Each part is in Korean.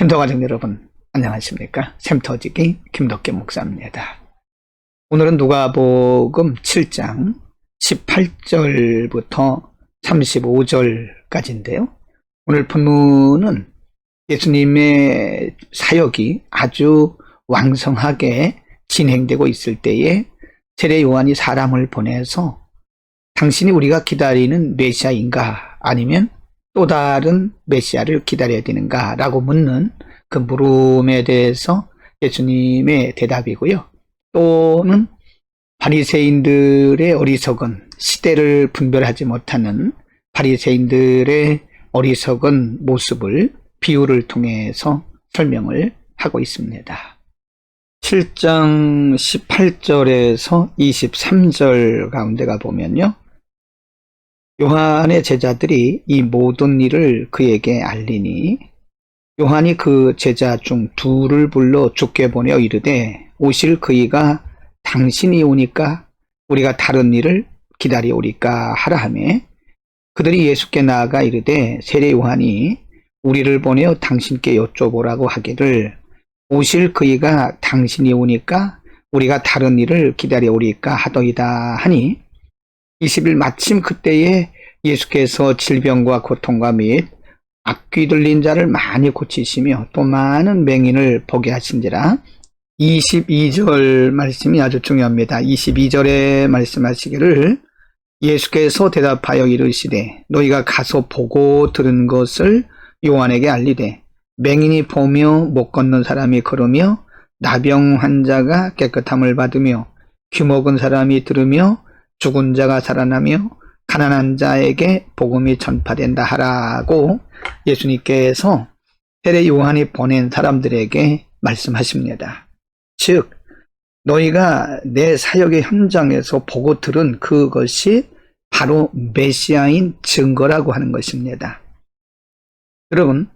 샘터 가족 여러분 안녕하십니까? 샘터지기 김덕계 목사입니다. 오늘은 누가복음 7장 18절부터 35절까지인데요. 오늘 본문은 예수님의 사역이 아주 왕성하게 진행되고 있을 때에 세례 요한이 사람을 보내서 당신이 우리가 기다리는 메시아인가 아니면 또 다른 메시아를 기다려야 되는가 라고 묻는 그 물음에 대해서 예수님의 대답이고요. 또는 바리새인들의 어리석은 시대를 분별하지 못하는 바리새인들의 어리석은 모습을 비유를 통해서 설명을 하고 있습니다. 7장 18절에서 23절 가운데가 보면요. 요한의 제자들이 이 모든 일을 그에게 알리니 요한이 그 제자 중 둘을 불러 주께 보내어 이르되 오실 그이가 당신이 오니까 우리가 다른 일을 기다려오리까 하라 하며 그들이 예수께 나아가 이르되 세례 요한이 우리를 보내어 당신께 여쭤보라고 하기를 오실 그이가 당신이 오니까 우리가 다른 일을 기다려오리까 하더이다 하니 20일 마침 그때에 예수께서 질병과 고통과 및 악귀 들린 자를 많이 고치시며 또 많은 맹인을 보게 하신지라. 22절 말씀이 아주 중요합니다. 22절에 말씀하시기를 예수께서 대답하여 이르시되 너희가 가서 보고 들은 것을 요한에게 알리되 맹인이 보며 못 걷는 사람이 걸으며 나병 환자가 깨끗함을 받으며 귀먹은 사람이 들으며 죽은 자가 살아나며 가난한 자에게 복음이 전파된다 하라고 예수님께서 세례 요한이 보낸 사람들에게 말씀하십니다. 즉 너희가 내 사역의 현장에서 보고 들은 그것이 바로 메시아인 증거라고 하는 것입니다. 여러분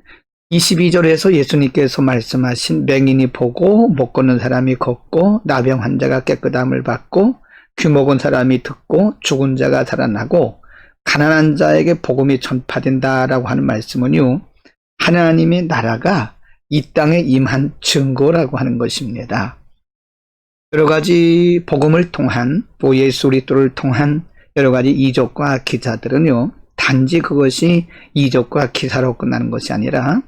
22절에서 예수님께서 말씀하신 맹인이 보고 못 걷는 사람이 걷고 나병 환자가 깨끗함을 받고 귀먹은 사람이 듣고 죽은 자가 살아나고 가난한 자에게 복음이 전파된다라고 하는 말씀은요. 하나님의 나라가 이 땅에 임한 증거라고 하는 것입니다. 여러 가지 복음을 통한 또 예수 그리스도를 통한 여러 가지 이적과 기사들은요. 단지 그것이 이적과 기사로 끝나는 것이 아니라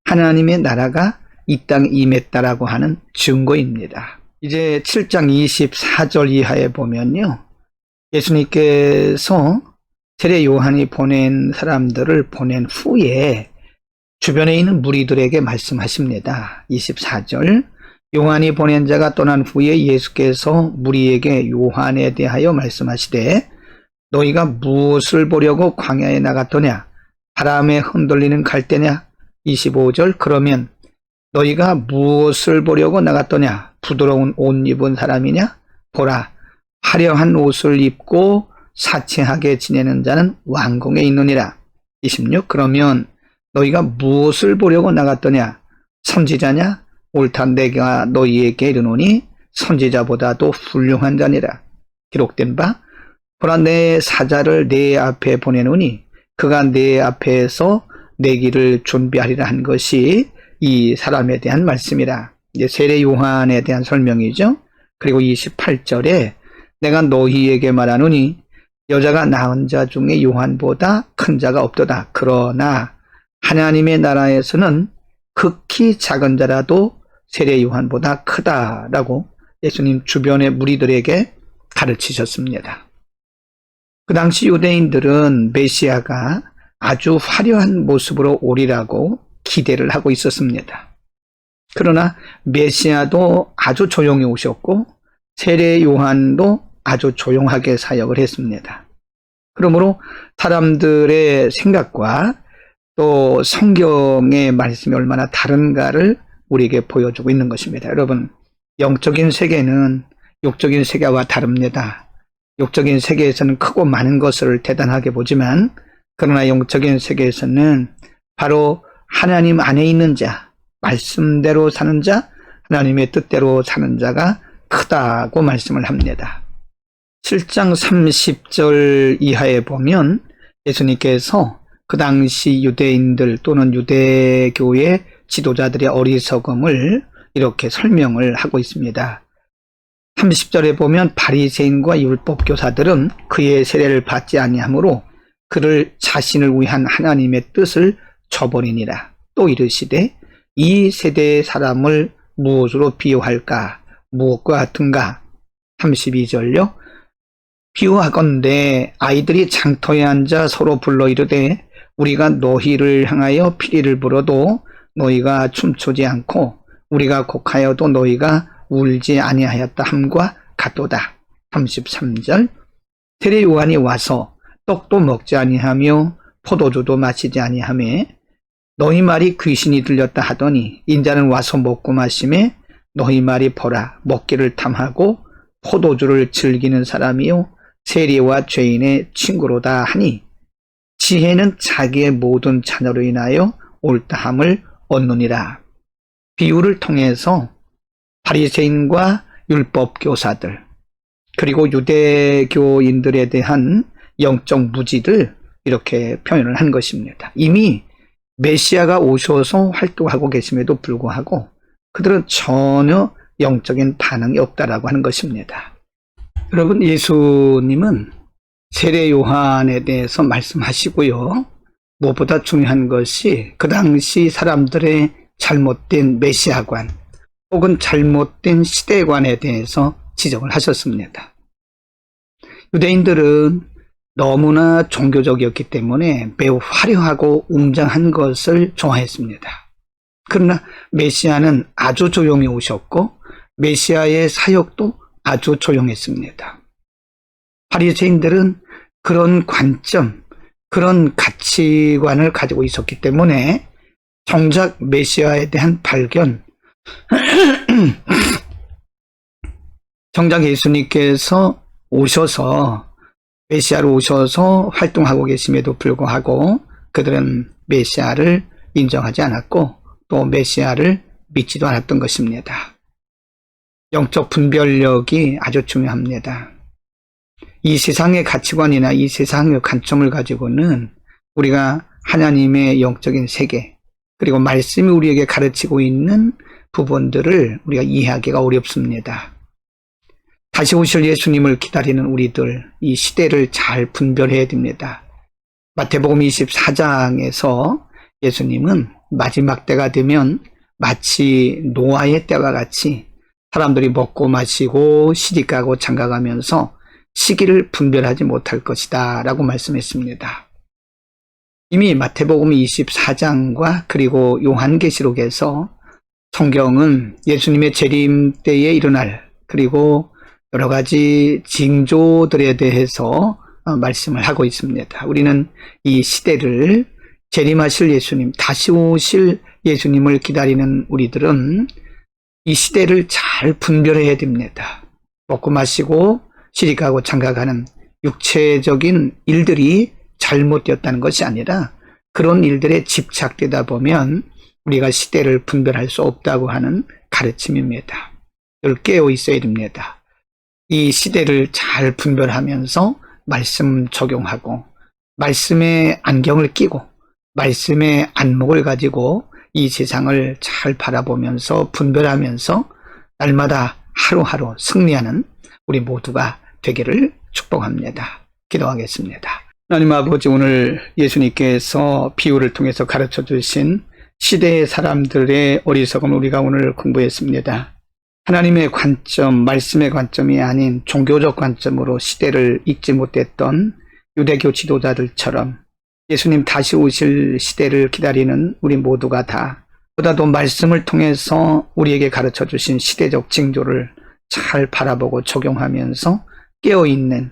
하나님의 나라가 이 땅에 임했다라고 하는 증거입니다. 이제 7장 24절 이하에 보면요. 예수님께서 세례 요한이 보낸 사람들을 보낸 후에 주변에 있는 무리들에게 말씀하십니다. 24절 요한이 보낸 자가 떠난 후에 예수께서 무리에게 요한에 대하여 말씀하시되 너희가 무엇을 보려고 광야에 나갔더냐? 바람에 흔들리는 갈대냐? 25절 그러면 너희가 무엇을 보려고 나갔더냐? 부드러운 옷 입은 사람이냐? 보라, 화려한 옷을 입고 사치하게 지내는 자는 왕궁에 있느니라. 26 그러면 너희가 무엇을 보려고 나갔더냐? 선지자냐? 옳다 내가 너희에게 이르노니 선지자보다도 훌륭한 자니라. 기록된 바 보라 내 사자를 내 앞에 보내노니 그가 내 앞에서 내 길을 준비하리라 한 것이 이 사람에 대한 말씀이라. 이제 세례 요한에 대한 설명이죠. 그리고 28절에 내가 너희에게 말하노니 여자가 낳은 자 중에 요한보다 큰 자가 없도다. 그러나 하나님의 나라에서는 극히 작은 자라도 세례 요한보다 크다라고 예수님 주변의 무리들에게 가르치셨습니다. 그 당시 유대인들은 메시아가 아주 화려한 모습으로 오리라고 기대를 하고 있었습니다. 그러나 메시아도 아주 조용히 오셨고 세례 요한도 아주 조용하게 사역을 했습니다. 그러므로 사람들의 생각과 또 성경의 말씀이 얼마나 다른가를 우리에게 보여주고 있는 것입니다. 여러분, 영적인 세계는 육적인 세계와 다릅니다. 육적인 세계에서는 크고 많은 것을 대단하게 보지만 그러나 영적인 세계에서는 바로 하나님 안에 있는 자, 말씀대로 사는 자, 하나님의 뜻대로 사는 자가 크다고 말씀을 합니다. 7장 30절 이하에 보면 예수님께서 그 당시 유대인들 또는 유대교의 지도자들의 어리석음을 이렇게 설명을 하고 있습니다. 30절에 보면 바리새인과 율법교사들은 그의 세례를 받지 아니하므로 그를 자신을 위한 하나님의 뜻을 저버리니라. 또 이르시되 이 세대의 사람을 무엇으로 비유할까? 무엇과 같은가? 32절요. 비유하건대 아이들이 장터에 앉아 서로 불러 이르되 우리가 너희를 향하여 피리를 불어도 너희가 춤추지 않고 우리가 곡하여도 너희가 울지 아니하였다 함과 같도다. 33절. 세례 요한이 와서 떡도 먹지 아니하며 포도주도 마시지 아니하며 너희 말이 귀신이 들렸다 하더니 인자는 와서 먹고 마시매 너희 말이 보라 먹기를 탐하고 포도주를 즐기는 사람이요 세리와 죄인의 친구로다 하니 지혜는 자기의 모든 자녀로 인하여 옳다함을 얻느니라. 비유를 통해서 바리새인과 율법교사들 그리고 유대교인들에 대한 영적 무지를 이렇게 표현을 한 것입니다. 이미 메시아가 오셔서 활동하고 계심에도 불구하고 그들은 전혀 영적인 반응이 없다라고 하는 것입니다. 여러분, 예수님은 세례 요한에 대해서 말씀하시고요. 무엇보다 중요한 것이 그 당시 사람들의 잘못된 메시아관 혹은 잘못된 시대관에 대해서 지적을 하셨습니다. 유대인들은 너무나 종교적이었기 때문에 매우 화려하고 웅장한 것을 좋아했습니다. 그러나 메시아는 아주 조용히 오셨고 메시아의 사역도 아주 조용했습니다. 바리새인들은 그런 관점, 그런 가치관을 가지고 있었기 때문에 정작 메시아에 대한 발견, 정작 예수님께서 오셔서 메시아로 오셔서 활동하고 계심에도 불구하고 그들은 메시아를 인정하지 않았고 또 메시아를 믿지도 않았던 것입니다. 영적 분별력이 아주 중요합니다. 이 세상의 가치관이나 이 세상의 관점을 가지고는 우리가 하나님의 영적인 세계 그리고 말씀이 우리에게 가르치고 있는 부분들을 우리가 이해하기가 어렵습니다. 다시 오실 예수님을 기다리는 우리들, 이 시대를 잘 분별해야 됩니다. 마태복음 24장에서 예수님은 마지막 때가 되면 마치 노아의 때와 같이 사람들이 먹고 마시고 시집가고 장가가면서 시기를 분별하지 못할 것이다 라고 말씀했습니다. 이미 마태복음 24장과 그리고 요한계시록에서 성경은 예수님의 재림 때에 일어날 그리고 여러 가지 징조들에 대해서 말씀을 하고 있습니다. 우리는 이 시대를 재림하실 예수님, 다시 오실 예수님을 기다리는 우리들은 이 시대를 잘 분별해야 됩니다. 먹고 마시고 시집가고 장가가는 육체적인 일들이 잘못되었다는 것이 아니라 그런 일들에 집착되다 보면 우리가 시대를 분별할 수 없다고 하는 가르침입니다. 늘 깨어 있어야 됩니다. 이 시대를 잘 분별하면서 말씀 적용하고 말씀의 안경을 끼고 말씀의 안목을 가지고 이 세상을 잘 바라보면서 분별하면서 날마다 하루하루 승리하는 우리 모두가 되기를 축복합니다. 기도하겠습니다. 하나님 아버지, 오늘 예수님께서 비유를 통해서 가르쳐 주신 시대의 사람들의 어리석음을 우리가 오늘 공부했습니다. 하나님의 관점, 말씀의 관점이 아닌 종교적 관점으로 시대를 읽지 못했던 유대교 지도자들처럼 예수님 다시 오실 시대를 기다리는 우리 모두가 다 보다도 말씀을 통해서 우리에게 가르쳐 주신 시대적 징조를 잘 바라보고 적용하면서 깨어있는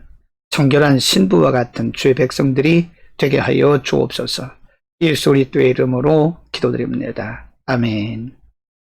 정결한 신부와 같은 주의 백성들이 되게 하여 주옵소서. 예수 그리스도의 이름으로 기도드립니다. 아멘.